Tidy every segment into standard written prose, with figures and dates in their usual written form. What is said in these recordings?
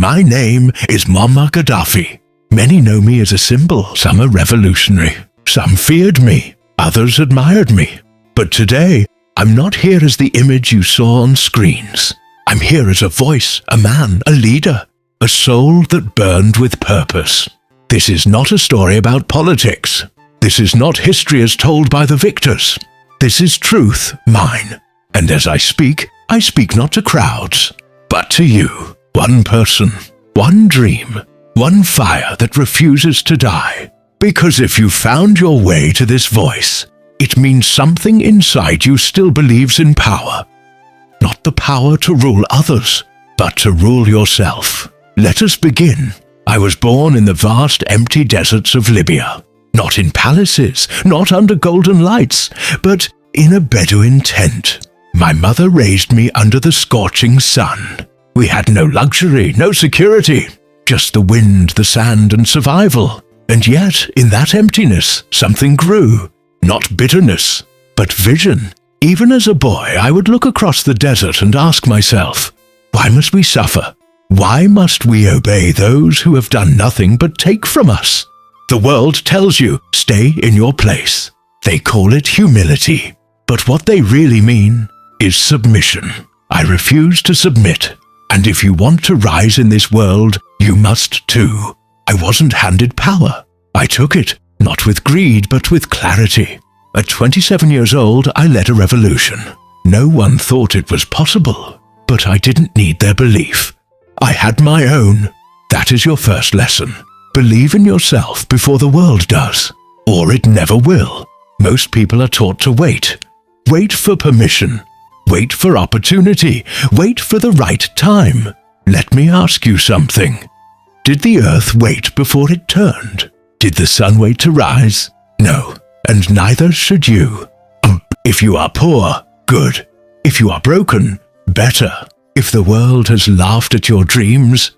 My name is Muammar Gaddafi. Many know me as a symbol. Some are revolutionary. Some feared me. Others admired me. But today, I'm not here as the image you saw on screens. I'm here as a voice, a man, a leader, a soul that burned with purpose. This is not a story about politics. This is not history as told by the victors. This is truth, mine. And as I speak not to crowds, but to you. One person, one dream, one fire that refuses to die. Because if you found your way to this voice, it means something inside you still believes in power. Not the power to rule others, but to rule yourself. Let us begin. I was born in the vast empty deserts of Libya. Not in palaces, not under golden lights, but in a Bedouin tent. My mother raised me under the scorching sun. We had no luxury, no security, just the wind, the sand, and survival. And yet, in that emptiness, something grew. Not bitterness, but vision. Even as a boy, I would look across the desert and ask myself, why must we suffer? Why must we obey those who have done nothing but take from us? The world tells you, stay in your place. They call it humility. But what they really mean is submission. I refuse to submit. And if you want to rise in this world, you must too. I wasn't handed power. I took it, not with greed, but with clarity. At 27 years old, I led a revolution. No one thought it was possible, but I didn't need their belief. I had my own. That is your first lesson. Believe in yourself before the world does, or it never will. Most people are taught to wait. Wait for permission. Wait for opportunity. Wait for the right time. Let me ask you something. Did the earth wait before it turned? Did the sun wait to rise? No, and neither should you. If you are poor, good. If you are broken, better. If the world has laughed at your dreams,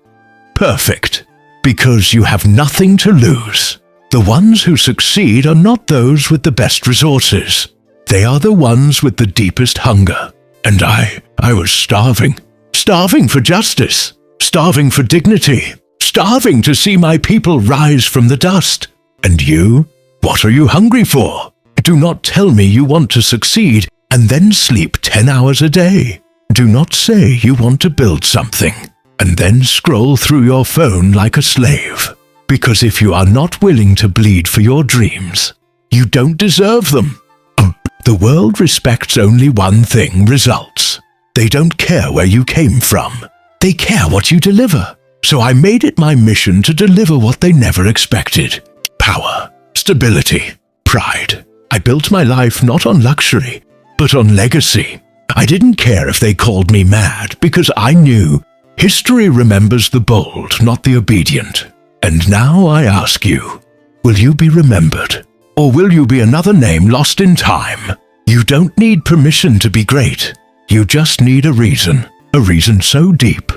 perfect. Because you have nothing to lose. The ones who succeed are not those with the best resources. They are the ones with the deepest hunger. And I was starving. Starving for justice. Starving for dignity. Starving to see my people rise from the dust. And you? What are you hungry for? Do not tell me you want to succeed and then sleep 10 hours a day. Do not say you want to build something and then scroll through your phone like a slave. Because if you are not willing to bleed for your dreams, you don't deserve them. The world respects only one thing, results. They don't care where you came from. They care what you deliver. So I made it my mission to deliver what they never expected. Power, stability, pride. I built my life not on luxury, but on legacy. I didn't care if they called me mad because I knew history remembers the bold, not the obedient. And now I ask you, will you be remembered? Or will you be another name lost in time? You don't need permission to be great. You just need a reason so deep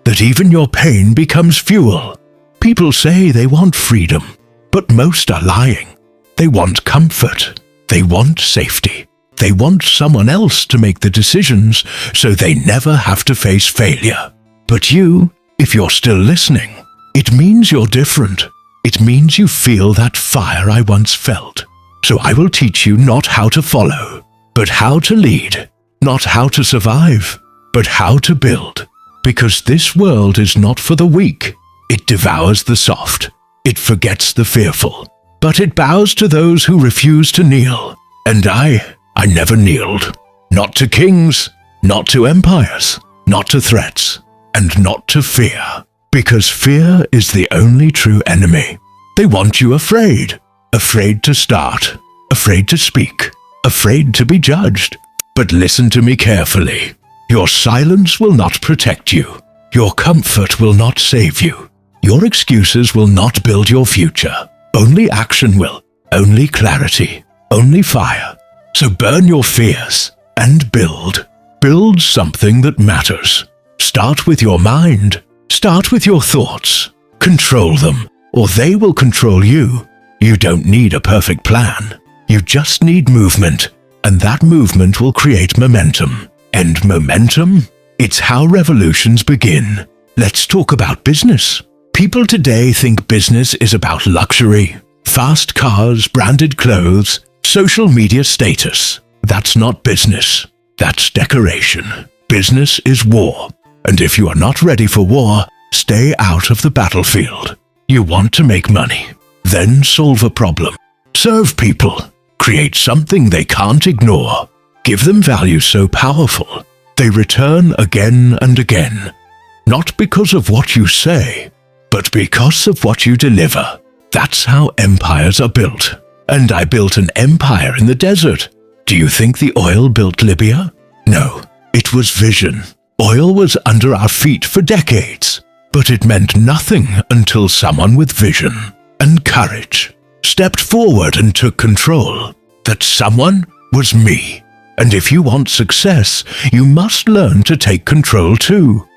that even your pain becomes fuel. People say they want freedom, but most are lying. They want comfort. They want safety. They want someone else to make the decisions so they never have to face failure. But you, if you're still listening, it means you're different. It means you feel that fire I once felt. So I will teach you not how to follow, but how to lead. Not how to survive, but how to build. Because this world is not for the weak. It devours the soft. It forgets the fearful. But it bows to those who refuse to kneel. And I never kneeled. Not to kings, not to empires, not to threats, and not to fear. Because fear is the only true enemy. They want you afraid. Afraid to start. Afraid to speak. Afraid to be judged. But listen to me carefully. Your silence will not protect you. Your comfort will not save you. Your excuses will not build your future. Only action will. Only clarity. Only fire. So burn your fears and build. Build something that matters. Start with your mind. Start with your thoughts. Control them, or they will control you. You don't need a perfect plan. You just need movement, and that movement will create momentum. And momentum? It's how revolutions begin. Let's talk about business. People today think business is about luxury, fast cars, branded clothes, social media status. That's not business. That's decoration. Business is war. And if you are not ready for war, stay out of the battlefield. You want to make money. Then solve a problem. Serve people. Create something they can't ignore. Give them value so powerful, they return again and again. Not because of what you say, but because of what you deliver. That's how empires are built. And I built an empire in the desert. Do you think the oil built Libya? No, it was vision. Oil was under our feet for decades, but it meant nothing until someone with vision and courage stepped forward and took control. That someone was me. And if you want success, you must learn to take control too.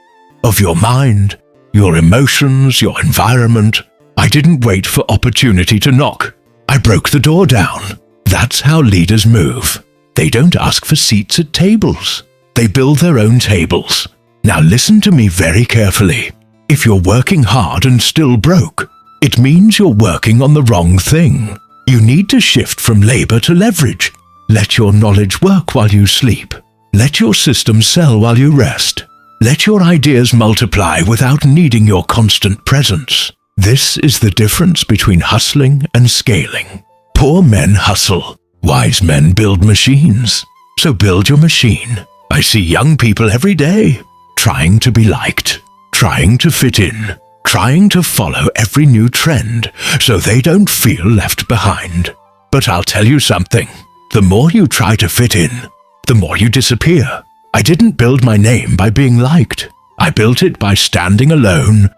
Of your mind, your emotions, your environment. I didn't wait for opportunity to knock. I broke the door down. That's how leaders move. They don't ask for seats at tables. They build their own tables. Now listen to me very carefully. If you're working hard and still broke, it means you're working on the wrong thing. You need to shift from labor to leverage. Let your knowledge work while you sleep. Let your system sell while you rest. Let your ideas multiply without needing your constant presence. This is the difference between hustling and scaling. Poor men hustle. Wise men build machines. So build your machine. I see young people every day trying to be liked, trying to fit in, trying to follow every new trend so they don't feel left behind. But I'll tell you something. The more you try to fit in, the more you disappear. I didn't build my name by being liked. I built it by standing alone,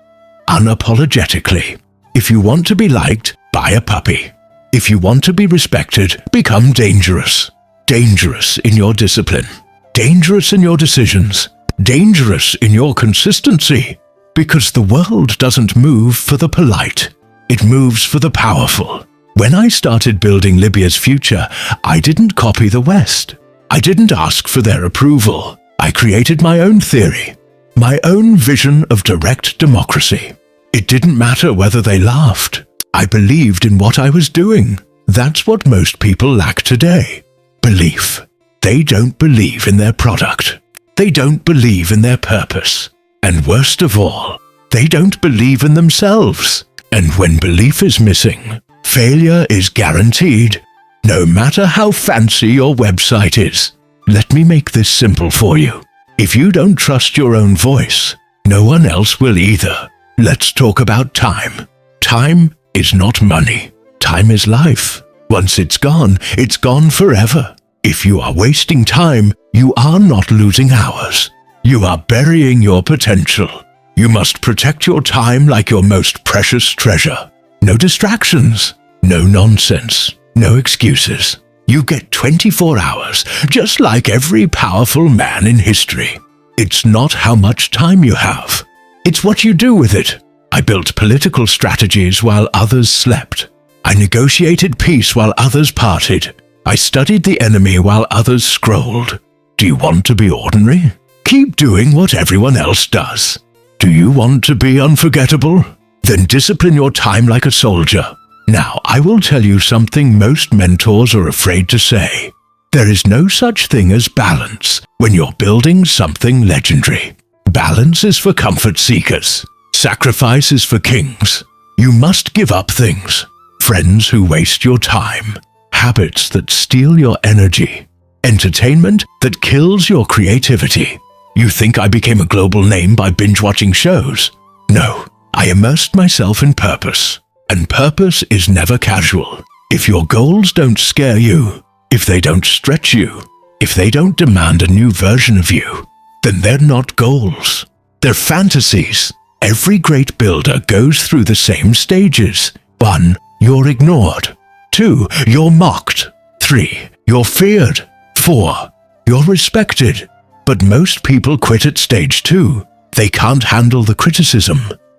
unapologetically. If you want to be liked, buy a puppy. If you want to be respected, become dangerous. Dangerous in your discipline. Dangerous in your decisions. Dangerous in your consistency. Because the world doesn't move for the polite. It moves for the powerful. When I started building Libya's future, I didn't copy the West. I didn't ask for their approval. I created my own theory, my own vision of direct democracy. It didn't matter whether they laughed. I believed in what I was doing. That's what most people lack today. Belief. They don't believe in their product. They don't believe in their purpose. And worst of all, they don't believe in themselves. And when belief is missing, failure is guaranteed. No matter how fancy your website is. Let me make this simple for you. If you don't trust your own voice, no one else will either. Let's talk about time. Time is not money. Time is life. Once it's gone forever. If you are wasting time, you are not losing hours. You are burying your potential. You must protect your time like your most precious treasure. No distractions. No nonsense. No excuses. You get 24 hours, just like every powerful man in history. It's not how much time you have. It's what you do with it. I built political strategies while others slept. I negotiated peace while others partied. I studied the enemy while others scrolled. Do you want to be ordinary? Keep doing what everyone else does. Do you want to be unforgettable? Then discipline your time like a soldier. Now, I will tell you something most mentors are afraid to say. There is no such thing as balance when you're building something legendary. Balance is for comfort seekers. Sacrifice is for kings. You must give up things. Friends who waste your time. Habits that steal your energy. Entertainment that kills your creativity. You think I became a global name by binge-watching shows? No, I immersed myself in purpose. And purpose is never casual. If your goals don't scare you, if they don't stretch you, if they don't demand a new version of you, then they're not goals. They're fantasies. Every great builder goes through the same stages. 1. You're ignored. 2. You're mocked. 3. You're feared. 4. You're respected. But most people quit at stage 2. They can't handle the criticism.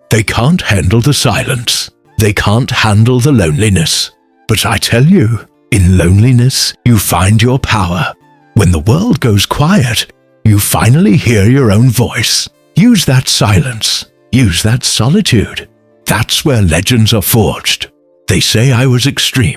They can't handle the silence. They can't handle the loneliness. But I tell you, in loneliness, you find your power. When the world goes quiet, you finally hear your own voice. Use that silence. Use that solitude. That's where legends are forged. They say I was extreme,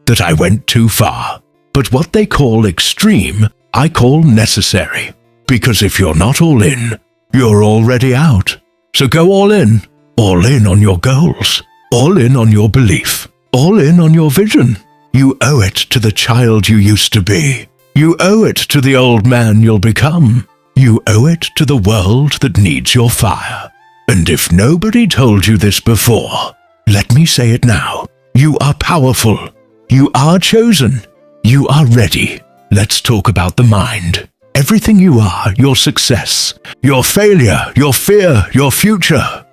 that I went too far. But what they call extreme, I call necessary. Because if you're not all in, you're already out. So go all in. All in on your goals. All in on your belief. All in on your vision. You owe it to the child you used to be. You owe it to the old man you'll become. You owe it to the world that needs your fire. And if nobody told you this before, let me say it now. You are powerful. You are chosen. You are ready. Let's talk about the mind. Everything you are, your success, your failure, your fear, your future.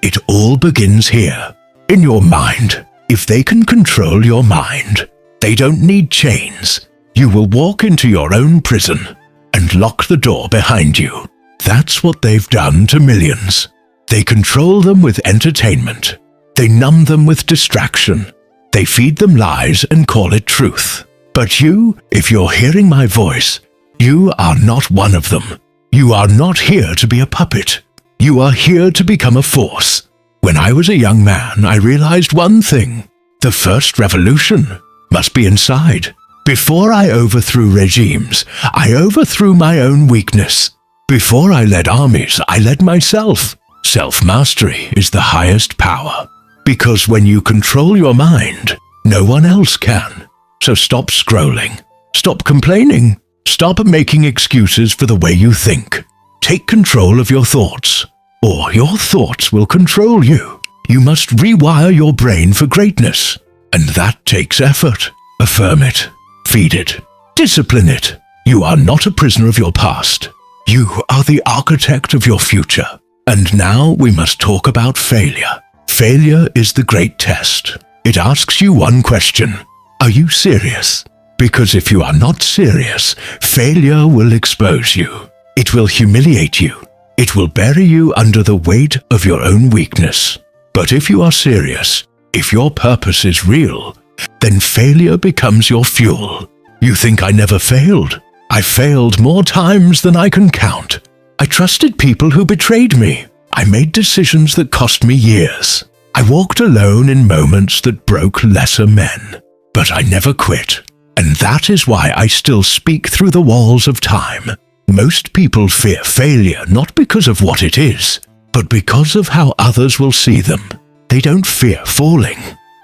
It all begins here, in your mind. If they can control your mind, they don't need chains. You will walk into your own prison and lock the door behind you. That's what they've done to millions. They control them with entertainment. They numb them with distraction. They feed them lies and call it truth. But you, if you're hearing my voice, you are not one of them. You are not here to be a puppet. You are here to become a force. When I was a young man, I realized one thing. The first revolution must be inside. Before I overthrew regimes, I overthrew my own weakness. Before I led armies, I led myself. Self-mastery is the highest power. Because when you control your mind, no one else can. So stop scrolling. Stop complaining. Stop making excuses for the way you think. Take control of your thoughts, or your thoughts will control you. You must rewire your brain for greatness, and that takes effort. Affirm it. Feed it. Discipline it. You are not a prisoner of your past. You are the architect of your future. And now we must talk about failure. Failure is the great test. It asks you one question. Are you serious? Because if you are not serious, failure will expose you. It will humiliate you. It will bury you under the weight of your own weakness. But if you are serious, if your purpose is real, then failure becomes your fuel. You think I never failed? I failed more times than I can count. I trusted people who betrayed me. I made decisions that cost me years. I walked alone in moments that broke lesser men. But I never quit. And that is why I still speak through the walls of time. Most people fear failure not because of what it is, but because of how others will see them. They don't fear falling.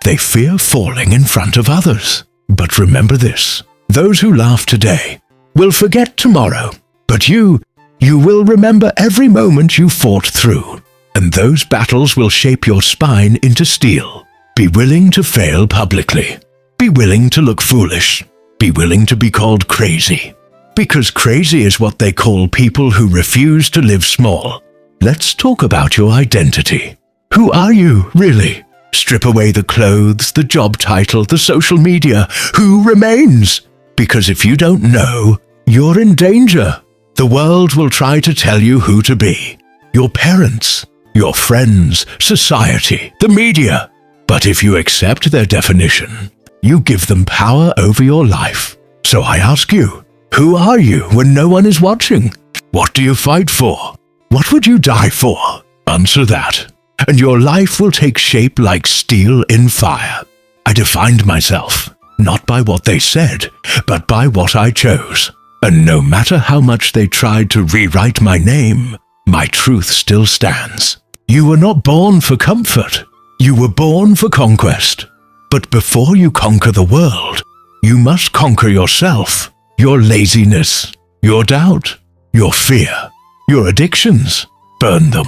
They fear falling in front of others. But remember this, those who laugh today will forget tomorrow. But you will remember every moment you fought through. And those battles will shape your spine into steel. Be willing to fail publicly. Be willing to look foolish. Be willing to be called crazy. Because crazy is what they call people who refuse to live small. Let's talk about your identity. Who are you, really? Strip away the clothes, the job title, the social media. Who remains? Because if you don't know, you're in danger. The world will try to tell you who to be. Your parents, your friends, society, the media. But if you accept their definition, you give them power over your life. So I ask you, who are you when no one is watching? What do you fight for? What would you die for? Answer that, and your life will take shape like steel in fire. I defined myself, not by what they said, but by what I chose. And no matter how much they tried to rewrite my name, my truth still stands. You were not born for comfort. You were born for conquest. But before you conquer the world, you must conquer yourself, your laziness, your doubt, your fear, your addictions. Burn them.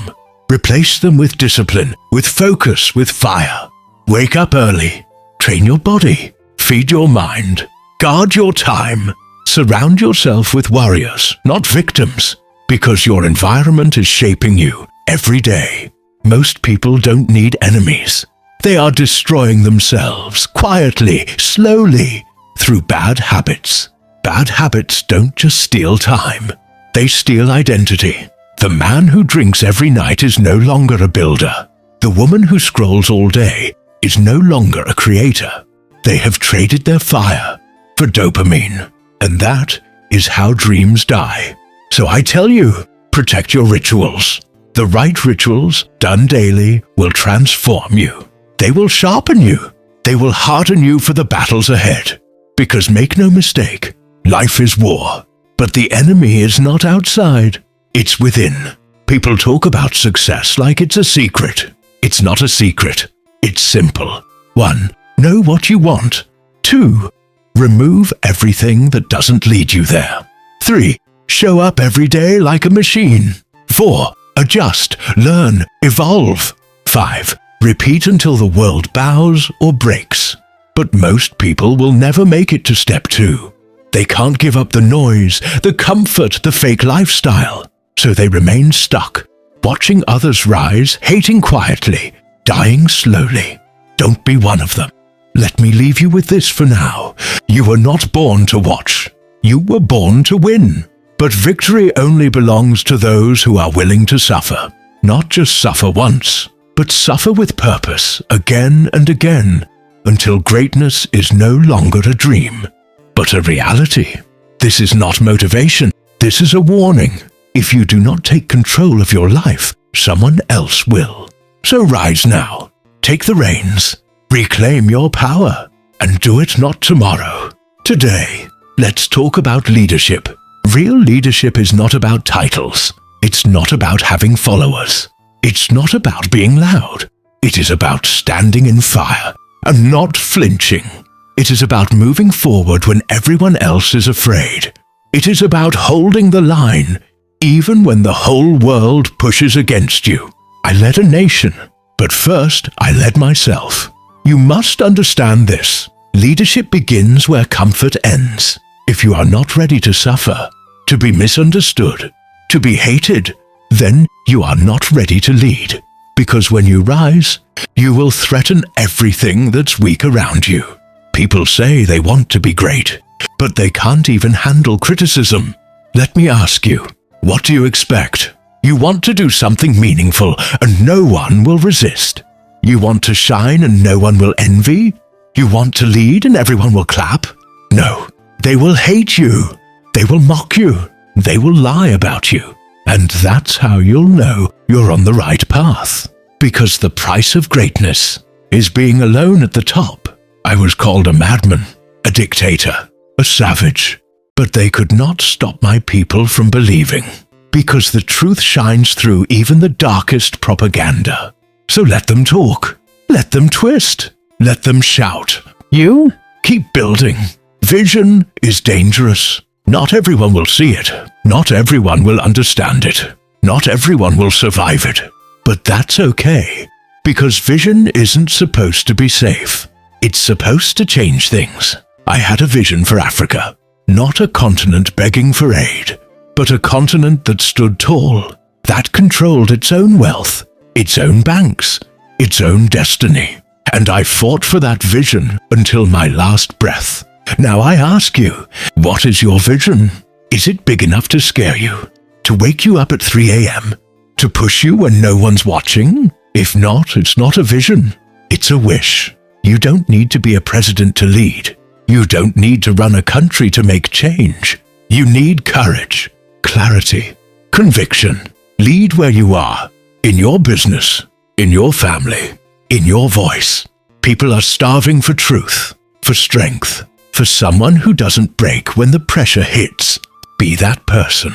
Replace them with discipline, with focus, with fire. Wake up early. Train your body. Feed your mind. Guard your time. Surround yourself with warriors, not victims, because your environment is shaping you every day. Most people don't need enemies. They are destroying themselves quietly, slowly, through bad habits. Bad habits don't just steal time. They steal identity. The man who drinks every night is no longer a builder. The woman who scrolls all day is no longer a creator. They have traded their fire for dopamine. And that is how dreams die. So I tell you, Protect your rituals. The right rituals, done daily, will transform you. They will sharpen you. They will harden you for the battles ahead. Because make no mistake, life is war. But the enemy is not outside. It's within. People talk about success like it's a secret. It's not a secret. It's simple. 1. Know what you want. 2. Remove everything that doesn't lead you there. 3. Show up every day like a machine. 4. Adjust, learn, evolve. 5. Repeat until the world bows or breaks. But most people will never make it to step 2. They can't give up the noise, the comfort, the fake lifestyle. So they remain stuck, watching others rise, hating quietly, dying slowly. Don't be one of them. Let me leave you with this for now. You were not born to watch. You were born to win. But victory only belongs to those who are willing to suffer. Not just suffer once, but suffer with purpose again and again, until greatness is no longer a dream, but a reality. This is not motivation. This is a warning. If you do not take control of your life, someone else will. So rise now. Take the reins. Reclaim your power. And do it not tomorrow. Today, let's talk about leadership. Real leadership is not about titles. It's not about having followers. It's not about being loud. It is about standing in fire and not flinching. It is about moving forward when everyone else is afraid. It is about holding the line, even when the whole world pushes against you. I led a nation, but first I led myself. You must understand this. Leadership begins where comfort ends. If you are not ready to suffer, to be misunderstood, to be hated, then you are not ready to lead. Because when you rise, you will threaten everything that's weak around you. People say they want to be great, but they can't even handle criticism. Let me ask you, what do you expect? You want to do something meaningful and no one will resist. You want to shine and no one will envy? You want to lead and everyone will clap? No, they will hate you. They will mock you. They will lie about you. And that's how you'll know you're on the right path. Because the price of greatness is being alone at the top. I was called a madman, a dictator, a savage. But they could not stop my people from believing. Because the truth shines through even the darkest propaganda. So let them talk. Let them twist. Let them shout. You keep building. Vision is dangerous. Not everyone will see it. Not everyone will understand it. Not everyone will survive it. But that's okay. Because vision isn't supposed to be safe. It's supposed to change things. I had a vision for Africa. Not a continent begging for aid, but a continent that stood tall, that controlled its own wealth, its own banks, its own destiny. And I fought for that vision until my last breath. Now I ask you, what is your vision? Is it big enough to scare you? To wake you up at 3 a.m.? To push you when no one's watching? If not, it's not a vision. It's a wish. You don't need to be a president to lead. You don't need to run a country to make change. You need courage, clarity, conviction. Lead where you are, in your business, in your family, in your voice. People are starving for truth, for strength, for someone who doesn't break when the pressure hits. Be that person.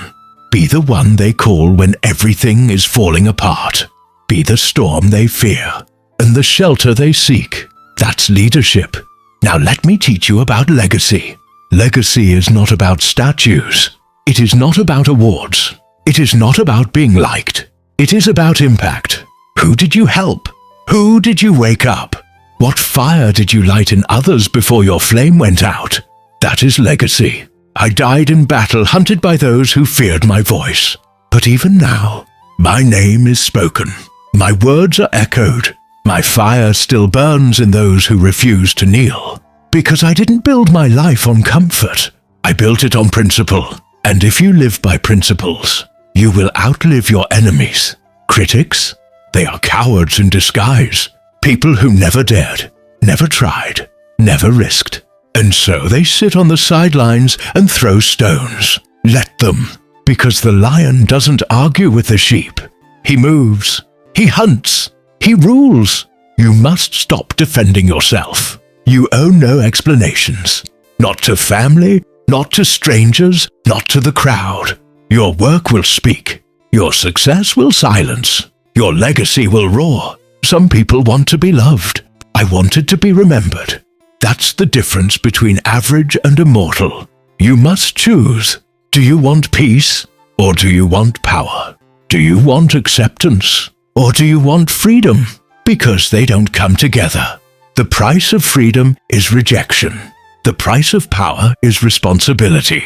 Be the one they call when everything is falling apart. Be the storm they fear and the shelter they seek. That's leadership. Now let me teach you about legacy. Legacy is not about statues. It is not about awards. It is not about being liked. It is about impact. Who did you help? Who did you wake up? What fire did you light in others before your flame went out? That is legacy. I died in battle, hunted by those who feared my voice. But even now, my name is spoken. My words are echoed. My fire still burns in those who refuse to kneel. Because I didn't build my life on comfort. I built it on principle. And if you live by principles, you will outlive your enemies. Critics? They are cowards in disguise. People who never dared, never tried, never risked. And so they sit on the sidelines and throw stones. Let them. Because the lion doesn't argue with the sheep. He moves. He hunts. He rules. You must stop defending yourself. You owe no explanations. Not to family, not to strangers, not to the crowd. Your work will speak. Your success will silence. Your legacy will roar. Some people want to be loved. I wanted to be remembered. That's the difference between average and immortal. You must choose. Do you want peace, or do you want power? Do you want acceptance, or do you want freedom? Because they don't come together. The price of freedom is rejection. The price of power is responsibility.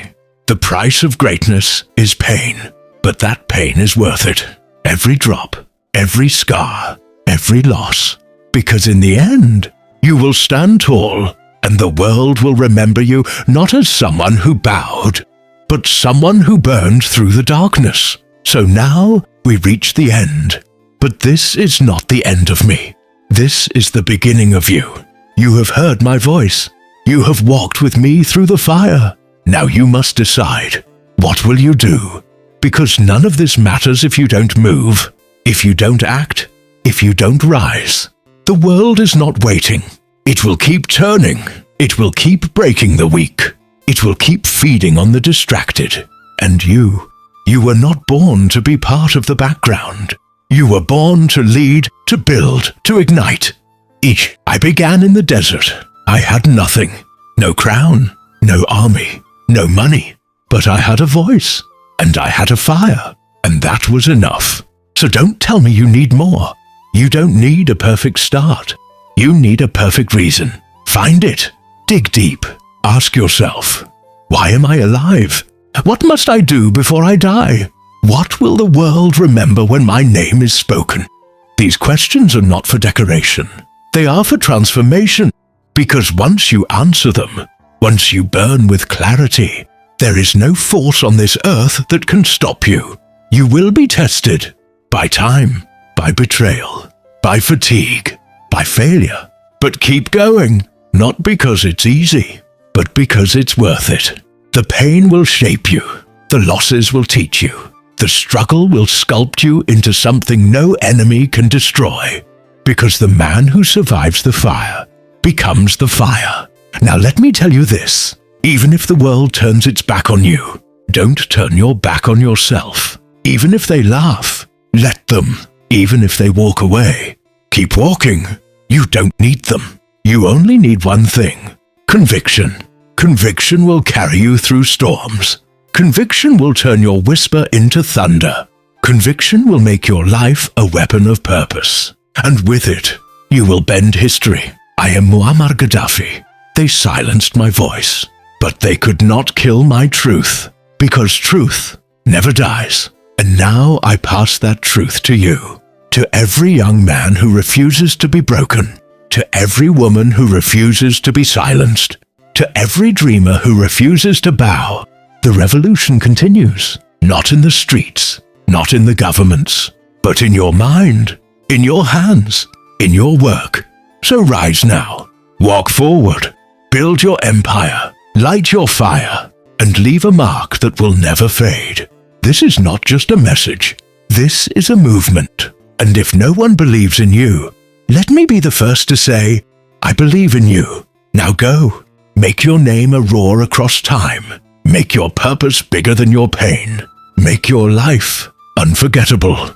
The price of greatness is pain. But that pain is worth it. Every drop, every scar, every loss. Because in the end, you will stand tall, and the world will remember you not as someone who bowed, but someone who burned through the darkness. So now we reach the end. But this is not the end of me. This is the beginning of you. You have heard my voice. You have walked with me through the fire. Now you must decide. What will you do? Because none of this matters if you don't move, if you don't act, if you don't rise. The world is not waiting. It will keep turning. It will keep breaking the weak. It will keep feeding on the distracted. And you were not born to be part of the background. You were born to lead, to build, to ignite. I began in the desert. I had nothing. No crown, no army, no money. But I had a voice, and I had a fire, and that was enough. So don't tell me you need more. You don't need a perfect start. You need a perfect reason. Find it. Dig deep. Ask yourself, why am I alive? What must I do before I die? What will the world remember when my name is spoken? These questions are not for decoration. They are for transformation, because once you answer them, once you burn with clarity, there is no force on this earth that can stop you. You will be tested by time, by betrayal, by fatigue, by failure. But keep going, not because it's easy, but because it's worth it. The pain will shape you. The losses will teach you. The struggle will sculpt you into something no enemy can destroy. Because the man who survives the fire becomes the fire. Now let me tell you this. Even if the world turns its back on you, don't turn your back on yourself. Even if they laugh, let them. Even if they walk away, keep walking. You don't need them. You only need one thing: conviction. Conviction will carry you through storms. Conviction will turn your whisper into thunder. Conviction will make your life a weapon of purpose. And with it, you will bend history. I am Muammar Gaddafi. They silenced my voice, but they could not kill my truth, because truth never dies. And now I pass that truth to you, to every young man who refuses to be broken, to every woman who refuses to be silenced, to every dreamer who refuses to bow. The revolution continues, not in the streets, not in the governments, but in your mind, in your hands, in your work. So rise now, walk forward, build your empire, light your fire, and leave a mark that will never fade. This is not just a message. This is a movement. And if no one believes in you, let me be the first to say, I believe in you. Now go, make your name a roar across time. Make your purpose bigger than your pain. Make your life unforgettable.